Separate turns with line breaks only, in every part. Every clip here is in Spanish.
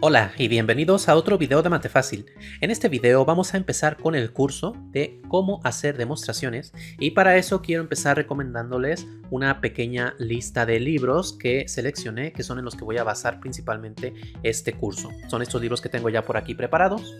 Hola y bienvenidos a otro video de Matefácil. En este video vamos a empezar con el curso de cómo hacer demostraciones y para eso quiero empezar recomendándoles una pequeña lista de libros que seleccioné que son en los que voy a basar principalmente este curso. Son estos libros que tengo ya por aquí preparados.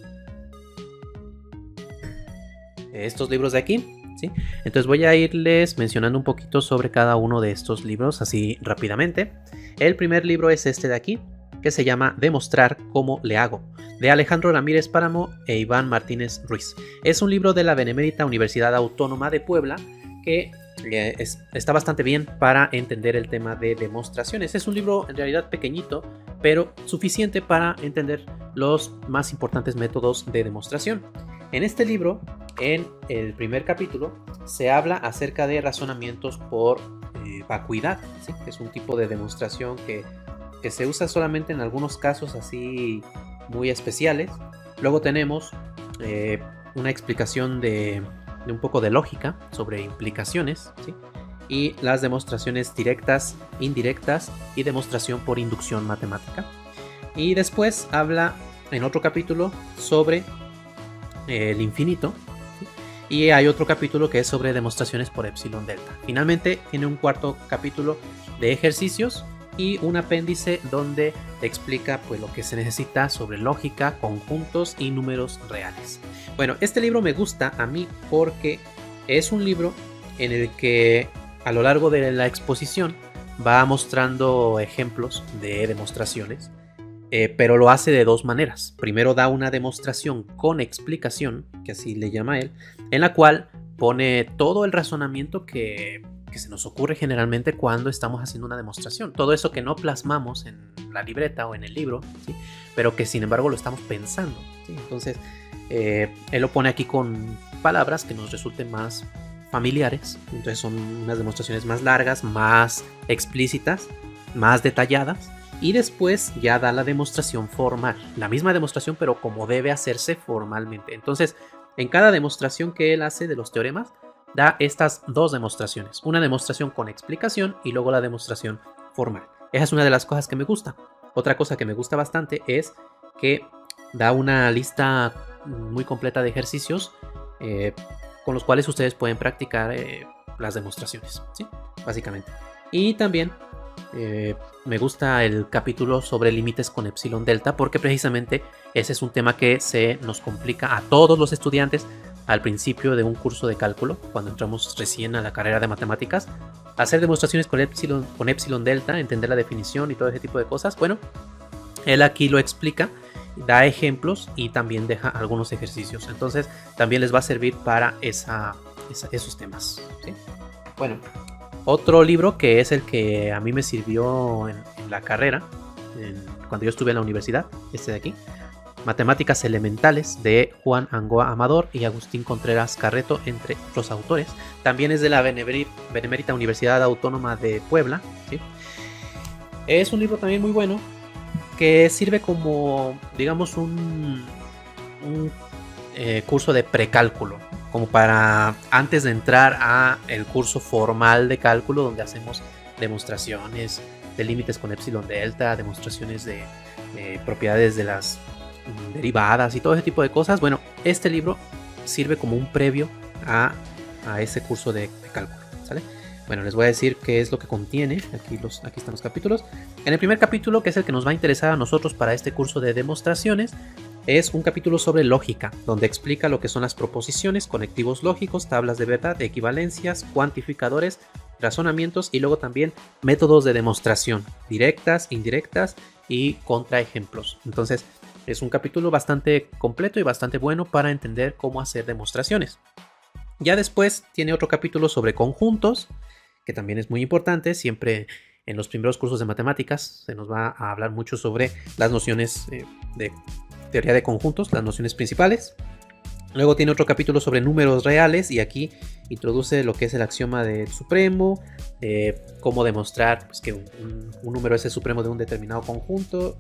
Estos libros de aquí, ¿sí? Entonces voy a irles mencionando un poquito sobre cada uno de estos libros así rápidamente. El primer libro es este de aquí, que se llama Demostrar cómo le hago, de Alejandro Ramírez Páramo e Iván Martínez Ruiz. Es un libro de la Benemérita Universidad Autónoma de Puebla que está bastante bien para entender el tema de demostraciones. Es un libro en realidad pequeñito, pero suficiente para entender los más importantes métodos de demostración. En este libro, en el primer capítulo, se habla acerca de razonamientos por vacuidad, ¿sí? Que es un tipo de demostración que se usa solamente en algunos casos así muy especiales. Luego tenemos una explicación de un poco de lógica sobre implicaciones, ¿sí? Y las demostraciones directas, indirectas y demostración por inducción matemática. Y después habla en otro capítulo sobre el infinito, ¿sí? Y hay otro capítulo que es sobre demostraciones por epsilon delta. Finalmente tiene un cuarto capítulo de ejercicios y un apéndice donde explica pues lo que se necesita sobre lógica, conjuntos y números reales. Bueno, este libro me gusta a mí porque es un libro en el que a lo largo de la exposición va mostrando ejemplos de demostraciones, pero lo hace de dos maneras. Primero da una demostración con explicación, que así le llama él, en la cual pone todo el razonamiento que se nos ocurre generalmente cuando estamos haciendo una demostración. Todo eso que no plasmamos en la libreta o en el libro, ¿sí? Pero que sin embargo lo estamos pensando, ¿sí? Entonces, él lo pone aquí con palabras que nos resulten más familiares. Entonces son unas demostraciones más largas, más explícitas, más detalladas. Y después ya da la demostración formal. La misma demostración, pero como debe hacerse formalmente. Entonces, en cada demostración que él hace de los teoremas, da estas dos demostraciones, una demostración con explicación y luego la demostración formal. Esa es una de las cosas que me gusta. Otra cosa que me gusta bastante es que da una lista muy completa de ejercicios con los cuales ustedes pueden practicar las demostraciones, ¿sí? Básicamente. Y también me gusta el capítulo sobre límites con epsilon delta porque precisamente ese es un tema que se nos complica a todos los estudiantes al principio de un curso de cálculo, cuando entramos recién a la carrera de matemáticas, hacer demostraciones con epsilon delta, entender la definición y todo ese tipo de cosas. Bueno, él aquí lo explica, da ejemplos y también deja algunos ejercicios. Entonces también les va a servir para esos temas, ¿sí? Bueno, otro libro que es el que a mí me sirvió en la carrera, cuando yo estuve en la universidad, este de aquí, Matemáticas Elementales, de Juan Angoa Amador y Agustín Contreras Carreto, entre otros autores. También es de la Benemérita Universidad Autónoma de Puebla, ¿sí? Es un libro también muy bueno que sirve como, digamos, un curso de precálculo, como para antes de entrar a el curso formal de cálculo, donde hacemos demostraciones de límites con epsilon delta, demostraciones de propiedades de las derivadas y todo ese tipo de cosas. Bueno, este libro sirve como un previo a ese curso de cálculo, ¿sale? Bueno, les voy a decir qué es lo que contiene. Aquí están los capítulos. En el primer capítulo, que es el que nos va a interesar a nosotros para este curso de demostraciones, es un capítulo sobre lógica, donde explica lo que son las proposiciones, conectivos lógicos, tablas de verdad, equivalencias, cuantificadores, razonamientos y luego también métodos de demostración, directas, indirectas y contraejemplos. Entonces, es un capítulo bastante completo y bastante bueno para entender cómo hacer demostraciones. Ya después tiene otro capítulo sobre conjuntos, que también es muy importante. Siempre en los primeros cursos de matemáticas se nos va a hablar mucho sobre las nociones de teoría de conjuntos, las nociones principales. Luego tiene otro capítulo sobre números reales y aquí introduce lo que es el axioma del supremo, cómo demostrar pues, que un número es el supremo de un determinado conjunto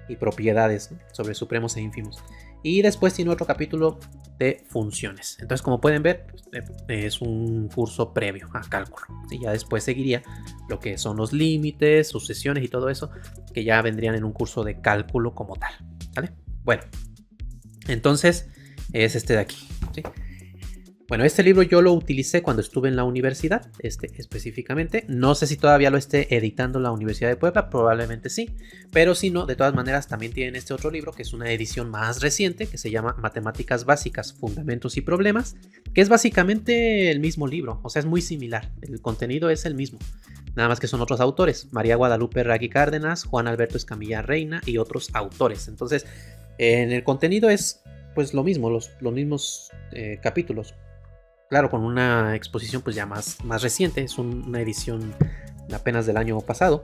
y propiedades, ¿no?, sobre supremos e ínfimos. Y después tiene otro capítulo de funciones. Entonces, como pueden ver, es un curso previo a cálculo, ¿sí? Ya después seguiría lo que son los límites, sucesiones y todo eso, que ya vendrían en un curso de cálculo como tal. ¿vale? Bueno, entonces es este de aquí, ¿sí? Bueno, este libro yo lo utilicé cuando estuve en la universidad, específicamente. No sé si todavía lo esté editando la Universidad de Puebla, probablemente sí. Pero si no, de todas maneras también tienen este otro libro, que es una edición más reciente, que se llama Matemáticas Básicas, Fundamentos y Problemas, que es básicamente el mismo libro, o sea, es muy similar. El contenido es el mismo, nada más que son otros autores. María Guadalupe Ragui Cárdenas, Juan Alberto Escamilla Reina y otros autores. Entonces, en el contenido es pues lo mismo, los mismos capítulos. Claro, con una exposición pues ya más reciente, es una edición apenas del año pasado.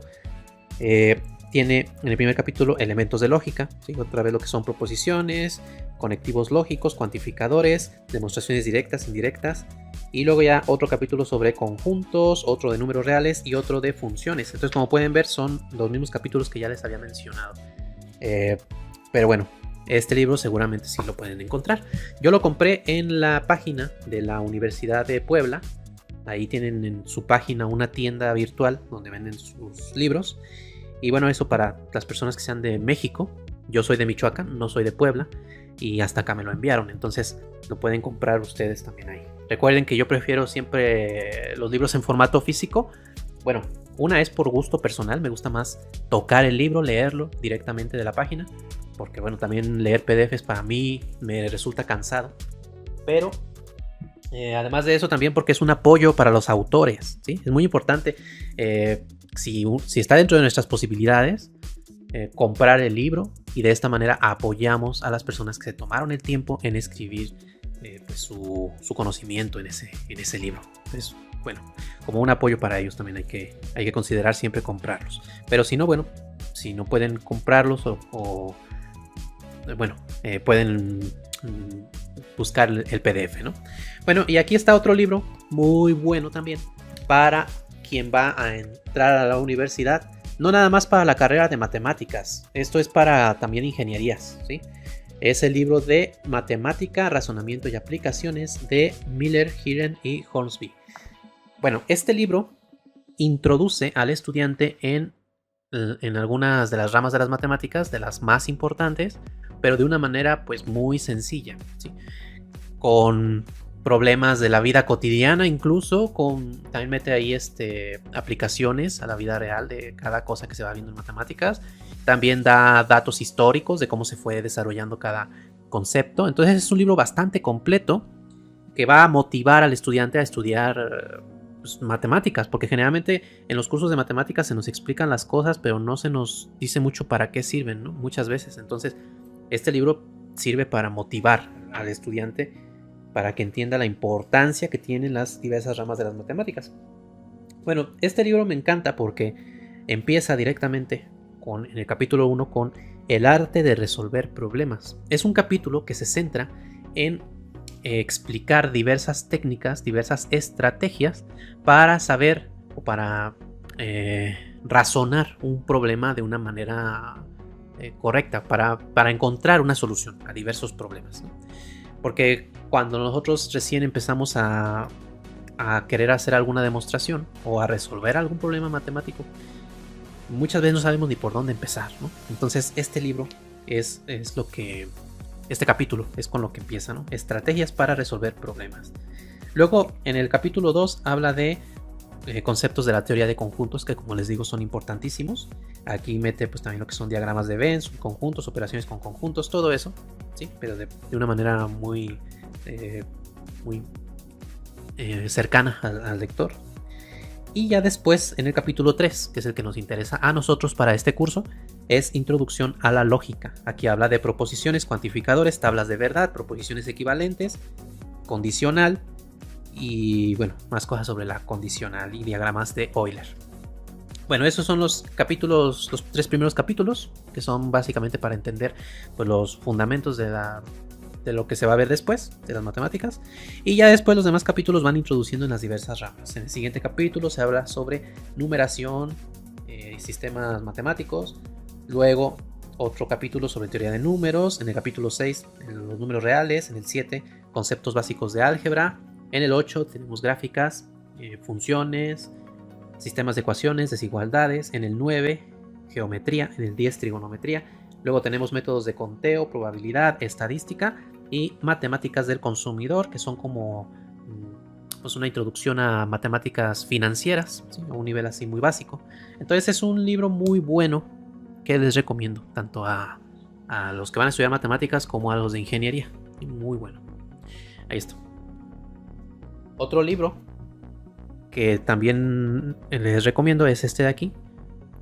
Tiene en el primer capítulo elementos de lógica, ¿sí? Otra vez lo que son proposiciones, conectivos lógicos, cuantificadores, demostraciones directas, indirectas, y luego ya otro capítulo sobre conjuntos, otro de números reales y otro de funciones. Entonces, como pueden ver, son los mismos capítulos que ya les había mencionado. Pero bueno, este libro seguramente sí lo pueden encontrar. Yo lo compré en la página de la Universidad de Puebla. Ahí tienen en su página una tienda virtual donde venden sus libros. Y bueno, eso para las personas que sean de México. Yo soy de Michoacán, no soy de Puebla. Y hasta acá me lo enviaron. Entonces lo pueden comprar ustedes también ahí. Recuerden que yo prefiero siempre los libros en formato físico. Bueno, una es por gusto personal. Me gusta más tocar el libro, leerlo directamente de la página. Porque bueno, también leer PDFs para mí me resulta cansado. Pero además de eso también porque es un apoyo para los autores, ¿sí? Es muy importante, si está dentro de nuestras posibilidades, comprar el libro, y de esta manera apoyamos a las personas que se tomaron el tiempo en escribir pues su conocimiento en ese libro. Entonces, bueno, como un apoyo para ellos también hay que considerar siempre comprarlos. Pero si no, bueno, si no pueden comprarlos pueden buscar el PDF, ¿no? Bueno, y aquí está otro libro muy bueno también para quien va a entrar a la universidad, no nada más para la carrera de matemáticas, esto es para también ingenierías, ¿sí? Es el libro de Matemática, Razonamiento y Aplicaciones de Miller, Hiren y Hornsby. Bueno, este libro introduce al estudiante en algunas de las ramas de las matemáticas, de las más importantes, pero de una manera pues muy sencilla, ¿sí? Con problemas de la vida cotidiana, incluso también mete ahí aplicaciones a la vida real de cada cosa que se va viendo en matemáticas. También da datos históricos de cómo se fue desarrollando cada concepto. Entonces es un libro bastante completo que va a motivar al estudiante a estudiar pues, matemáticas, porque generalmente en los cursos de matemáticas se nos explican las cosas, pero no se nos dice mucho para qué sirven, ¿no? Muchas veces. Entonces este libro sirve para motivar al estudiante para que entienda la importancia que tienen las diversas ramas de las matemáticas. Bueno, este libro me encanta porque empieza directamente en el capítulo 1 con el arte de resolver problemas. Es un capítulo que se centra en explicar diversas técnicas, diversas estrategias para saber o para razonar un problema de una manera correcta, para encontrar una solución a diversos problemas, ¿no? Porque cuando nosotros recién empezamos a querer hacer alguna demostración o a resolver algún problema matemático, muchas veces no sabemos ni por dónde empezar, ¿no? Entonces este libro es lo que... Este capítulo es con lo que empieza, ¿no? Estrategias para resolver problemas. Luego, en el capítulo 2 habla de conceptos de la teoría de conjuntos, que como les digo son importantísimos. Aquí mete pues también lo que son diagramas de Venn, conjuntos, operaciones con conjuntos, todo eso, ¿sí? Pero de una manera muy cercana al lector. Y ya después, en el capítulo 3, que es el que nos interesa a nosotros para este curso, es Introducción a la Lógica. Aquí habla de proposiciones, cuantificadores, tablas de verdad, proposiciones equivalentes, condicional y bueno, más cosas sobre la condicional y diagramas de Euler. Bueno, esos son los capítulos, los 3 primeros capítulos, que son básicamente para entender pues, los fundamentos de lo que se va a ver después, de las matemáticas. Y ya después los demás capítulos van introduciendo en las diversas ramas. En el siguiente capítulo se habla sobre numeración y sistemas matemáticos. Luego otro capítulo sobre teoría de números. En el capítulo 6 los números reales. En el 7 conceptos básicos de álgebra. En el 8 tenemos gráficas, funciones, sistemas de ecuaciones, desigualdades. En el 9 geometría. En el 10 trigonometría. Luego tenemos métodos de conteo, probabilidad, estadística y matemáticas del consumidor, que son como pues una introducción a matemáticas financieras, ¿sí? A un nivel así muy básico. Entonces es un libro muy bueno que les recomiendo, tanto a los que van a estudiar matemáticas como a los de ingeniería. Muy bueno. Ahí está. Otro libro que también les recomiendo es este de aquí,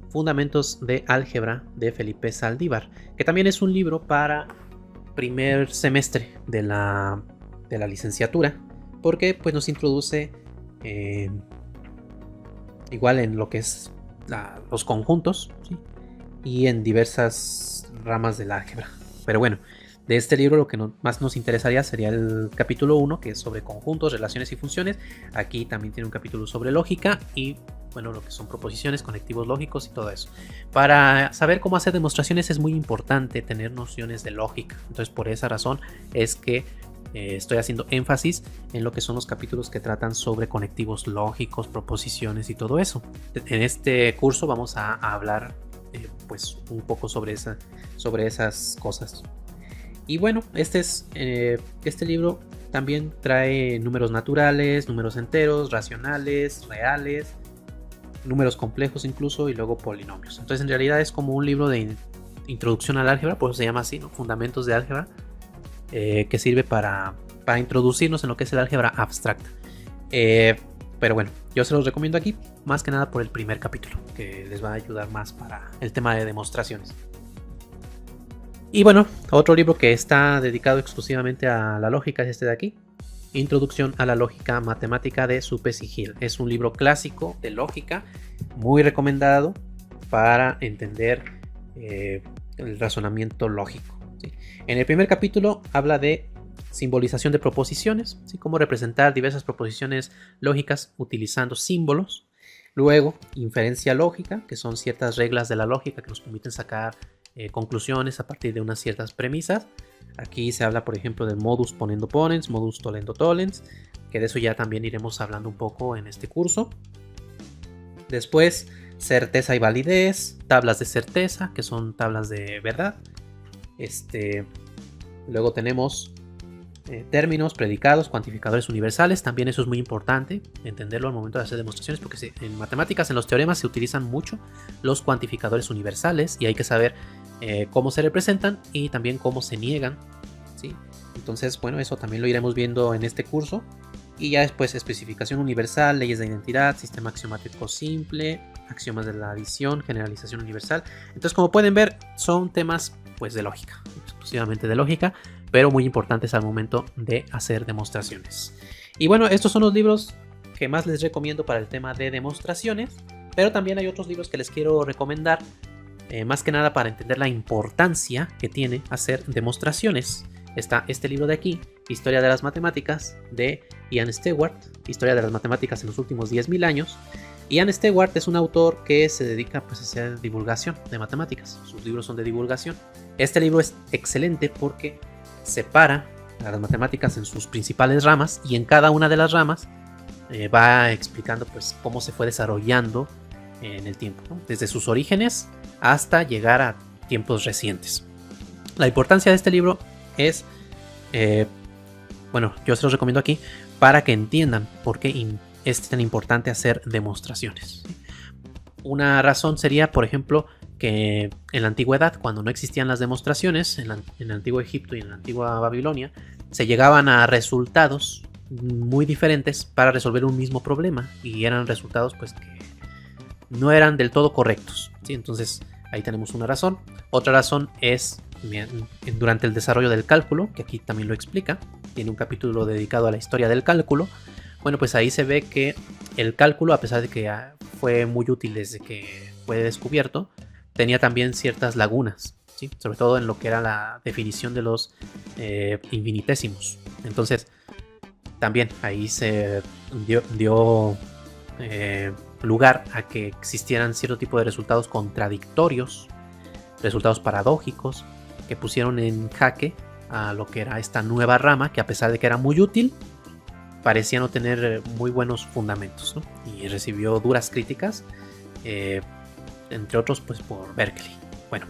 Fundamentos de Álgebra, de Felipe Saldívar, que también es un libro para primer semestre de la licenciatura, porque pues nos introduce igual en lo que es los conjuntos, ¿sí? Y en diversas ramas del álgebra. Pero bueno, de este libro lo que más nos interesaría sería el capítulo 1, que es sobre conjuntos, relaciones y funciones. Aquí también tiene un capítulo sobre lógica y bueno, lo que son proposiciones, conectivos lógicos y todo eso. Para saber cómo hacer demostraciones es muy importante tener nociones de lógica. Entonces por esa razón es que estoy haciendo énfasis en lo que son los capítulos que tratan sobre conectivos lógicos, proposiciones y todo eso. En este curso vamos a hablar pues un poco sobre esas cosas. Y bueno, este libro también trae números naturales, números enteros, racionales, reales, números complejos incluso, y luego polinomios. Entonces en realidad es como un libro de introducción al álgebra, por eso se llama así, ¿no? Fundamentos de álgebra, que sirve para introducirnos en lo que es el álgebra abstracta. Pero bueno, yo se los recomiendo aquí, más que nada por el primer capítulo, que les va a ayudar más para el tema de demostraciones. Y bueno, otro libro que está dedicado exclusivamente a la lógica es este de aquí, Introducción a la lógica matemática de Suppes y Hill. Es un libro clásico de lógica, muy recomendado para entender el razonamiento lógico, ¿sí? En el primer capítulo habla de simbolización de proposiciones, ¿sí? Cómo representar diversas proposiciones lógicas utilizando símbolos. Luego, inferencia lógica, que son ciertas reglas de la lógica que nos permiten sacar conclusiones a partir de unas ciertas premisas. Aquí se habla, por ejemplo, del modus ponendo ponens, modus tollendo tollens, que de eso ya también iremos hablando un poco en este curso. Después, certeza y validez, tablas de certeza, que son tablas de verdad. Luego tenemos términos, predicados, cuantificadores universales. También eso es muy importante entenderlo al momento de hacer demostraciones, porque en matemáticas, en los teoremas, se utilizan mucho los cuantificadores universales y hay que saber cómo se representan y también cómo se niegan, ¿sí? Entonces, bueno, eso también lo iremos viendo en este curso. Y ya después, especificación universal, leyes de identidad, sistema axiomático simple, axiomas de la adición, generalización universal. Entonces, como pueden ver, son temas pues de lógica, exclusivamente de lógica, pero muy importantes al momento de hacer demostraciones. Y bueno, estos son los libros que más les recomiendo para el tema de demostraciones, pero también hay otros libros que les quiero recomendar, más que nada para entender la importancia que tiene hacer demostraciones. Está este libro de aquí, Historia de las Matemáticas, de Ian Stewart, Historia de las Matemáticas en los últimos 10.000 años. Ian Stewart es un autor que se dedica pues, a hacer divulgación de matemáticas. Sus libros son de divulgación. Este libro es excelente porque separa a las matemáticas en sus principales ramas y en cada una de las ramas va explicando pues, cómo se fue desarrollando en el tiempo, ¿no? Desde sus orígenes hasta llegar a tiempos recientes. La importancia de este libro es, bueno, yo se los recomiendo aquí para que entiendan por qué es tan importante hacer demostraciones. Una razón sería, por ejemplo, que en la antigüedad, cuando no existían las demostraciones, en el antiguo Egipto y en la antigua Babilonia, se llegaban a resultados muy diferentes para resolver un mismo problema y eran resultados pues que no eran del todo correctos, ¿sí? Entonces ahí tenemos una razón. Otra razón es durante el desarrollo del cálculo, que aquí también lo explica, tiene un capítulo dedicado a la historia del cálculo. Bueno, pues ahí se ve que el cálculo, a pesar de que fue muy útil desde que fue descubierto, tenía también ciertas lagunas, ¿sí? Sobre todo en lo que era la definición de los infinitésimos. Entonces, también ahí se dio lugar a que existieran cierto tipo de resultados contradictorios, resultados paradójicos, que pusieron en jaque a lo que era esta nueva rama, que a pesar de que era muy útil, parecía no tener muy buenos fundamentos, ¿no? Y recibió duras críticas, entre otros pues por Berkeley. Bueno,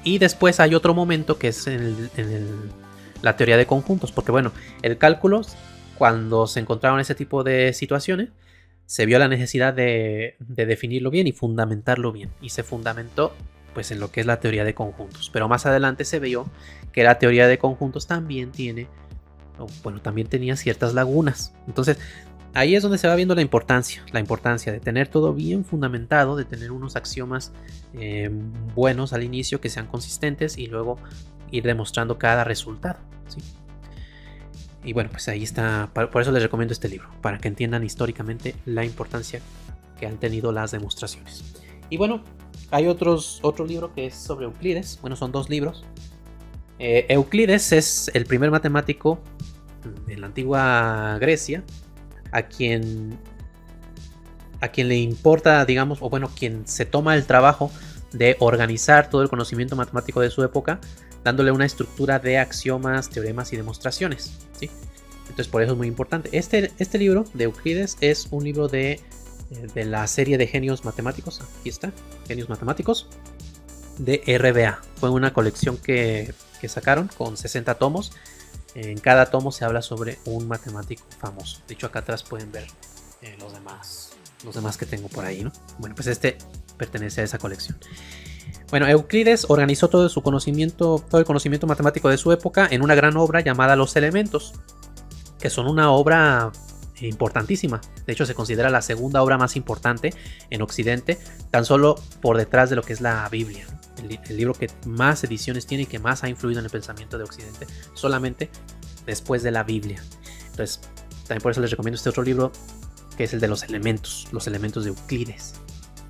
Y después hay otro momento que es la teoría de conjuntos, porque bueno, el cálculo, cuando se encontraron ese tipo de situaciones, se vio la necesidad de definirlo bien y fundamentarlo bien, y se fundamentó pues en lo que es la teoría de conjuntos. Pero más adelante se vio que la teoría de conjuntos también también tenía ciertas lagunas. Entonces ahí es donde se va viendo la importancia de tener todo bien fundamentado, de tener unos axiomas buenos al inicio, que sean consistentes, y luego ir demostrando cada resultado, ¿sí? Y bueno, pues ahí está, por eso les recomiendo este libro, para que entiendan históricamente la importancia que han tenido las demostraciones. Y bueno, hay otro libro que es sobre Euclides. Bueno, son 2 libros. Euclides es el primer matemático en la antigua Grecia a quien le importa, digamos, o bueno, quien se toma el trabajo de organizar todo el conocimiento matemático de su época, dándole una estructura de axiomas, teoremas y demostraciones, ¿sí? Entonces por eso es muy importante. Este libro de Euclides es un libro de la serie de genios matemáticos. Aquí está, genios matemáticos de RBA. Fue una colección que sacaron con 60 tomos. En cada tomo se habla sobre un matemático famoso. De hecho, acá atrás pueden ver los demás que tengo por ahí, ¿no? Bueno, pues este pertenece a esa colección. Bueno, Euclides organizó todo el conocimiento matemático de su época en una gran obra llamada Los Elementos, que son una obra importantísima. De hecho, se considera la segunda obra más importante en Occidente, tan solo por detrás de lo que es la Biblia, ¿no? El libro que más ediciones tiene y que más ha influido en el pensamiento de Occidente, solamente después de la Biblia. Entonces, también por eso les recomiendo este otro libro, que es el de Los Elementos de Euclides.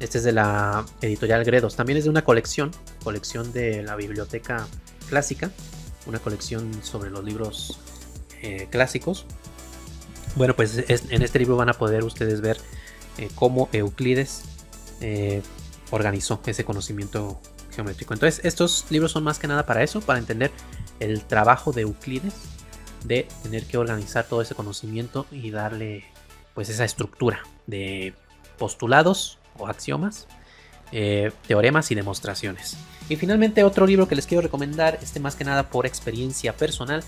Este es de la editorial Gredos. También es de una colección de la Biblioteca Clásica, una colección sobre los libros clásicos. Bueno, pues en este libro van a poder ustedes ver cómo Euclides organizó ese conocimiento geométrico. Entonces estos libros son más que nada para eso, para entender el trabajo de Euclides, de tener que organizar todo ese conocimiento y darle pues esa estructura de postulados o axiomas, teoremas y demostraciones. Y finalmente otro libro que les quiero recomendar, más que nada por experiencia personal.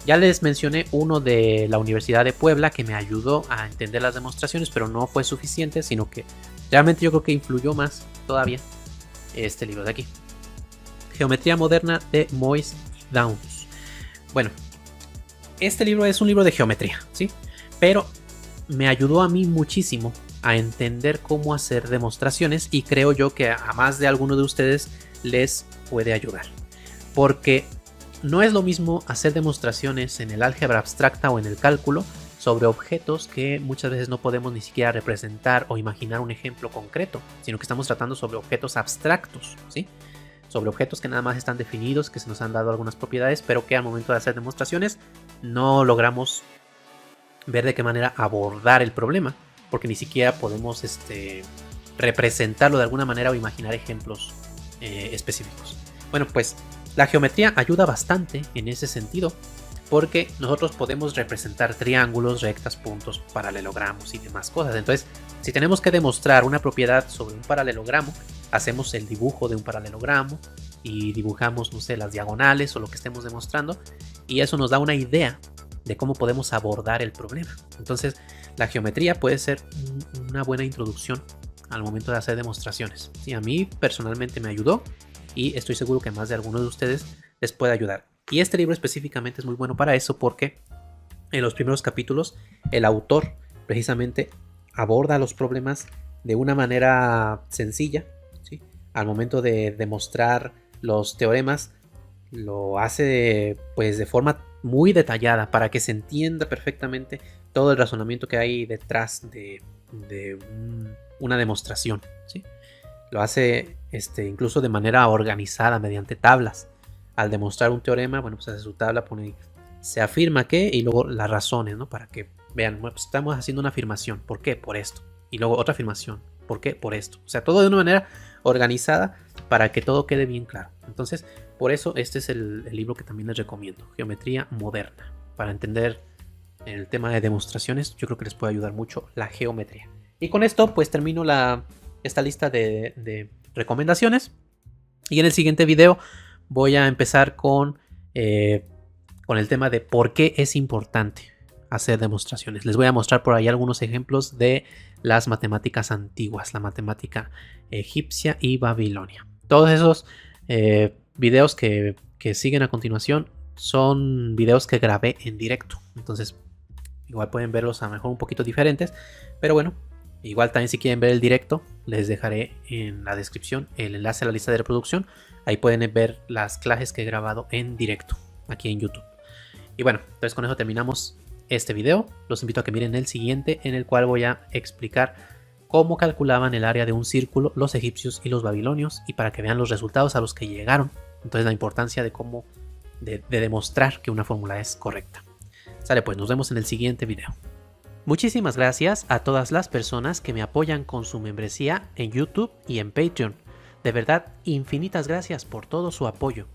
Ya les mencioné uno de la Universidad de Puebla que me ayudó a entender las demostraciones, pero no fue suficiente, sino que realmente yo creo que influyó más todavía este libro de aquí. Geometría moderna de Moyse y Downes. Bueno, este libro es un libro de geometría, ¿sí? Pero me ayudó a mí muchísimo a entender cómo hacer demostraciones, y creo yo que a más de alguno de ustedes les puede ayudar. Porque no es lo mismo hacer demostraciones en el álgebra abstracta o en el cálculo sobre objetos que muchas veces no podemos ni siquiera representar o imaginar un ejemplo concreto, sino que estamos tratando sobre objetos abstractos, ¿sí? Sobre objetos que nada más están definidos, que se nos han dado algunas propiedades, pero que al momento de hacer demostraciones no logramos ver de qué manera abordar el problema, porque ni siquiera podemos representarlo de alguna manera o imaginar ejemplos específicos. Bueno, pues la geometría ayuda bastante en ese sentido, porque nosotros podemos representar triángulos, rectas, puntos, paralelogramos y demás cosas. Entonces, si tenemos que demostrar una propiedad sobre un paralelogramo, hacemos el dibujo de un paralelogramo y dibujamos, no sé, las diagonales o lo que estemos demostrando, y eso nos da una idea de cómo podemos abordar el problema. Entonces, la geometría puede ser una buena introducción al momento de hacer demostraciones. Sí, a mí personalmente me ayudó, y estoy seguro que más de algunos de ustedes les puede ayudar. Y este libro específicamente es muy bueno para eso, porque en los primeros capítulos el autor precisamente aborda los problemas de una manera sencilla, ¿sí? Al momento de demostrar los teoremas lo hace pues de forma muy detallada, para que se entienda perfectamente todo el razonamiento que hay detrás de una demostración, ¿sí? Lo hace incluso de manera organizada mediante tablas. Al demostrar un teorema, bueno, pues hace su tabla, se afirma que, y luego las razones, ¿no? Para que vean, bueno, pues estamos haciendo una afirmación, ¿por qué? Por esto. Y luego otra afirmación, ¿por qué? Por esto. O sea, todo de una manera organizada para que todo quede bien claro. Entonces, por eso este es el libro que también les recomiendo, Geometría Moderna. Para entender el tema de demostraciones, yo creo que les puede ayudar mucho la geometría. Y con esto, pues termino esta lista de recomendaciones. Y en el siguiente video voy a empezar con el tema de por qué es importante hacer demostraciones. Les voy a mostrar por ahí algunos ejemplos de las matemáticas antiguas, la matemática egipcia y babilonia. Todos esos videos que siguen a continuación son videos que grabé en directo. Entonces, igual pueden verlos a lo mejor un poquito diferentes, pero bueno, igual también si quieren ver el directo, les dejaré en la descripción el enlace a la lista de reproducción. Ahí pueden ver las clases que he grabado en directo aquí en YouTube. Y bueno, entonces con eso terminamos este video. Los invito a que miren el siguiente, en el cual voy a explicar cómo calculaban el área de un círculo los egipcios y los babilonios, y para que vean los resultados a los que llegaron. Entonces la importancia de cómo de demostrar que una fórmula es correcta. Sale pues, nos vemos en el siguiente video. Muchísimas gracias a todas las personas que me apoyan con su membresía en YouTube y en Patreon. De verdad, infinitas gracias por todo su apoyo.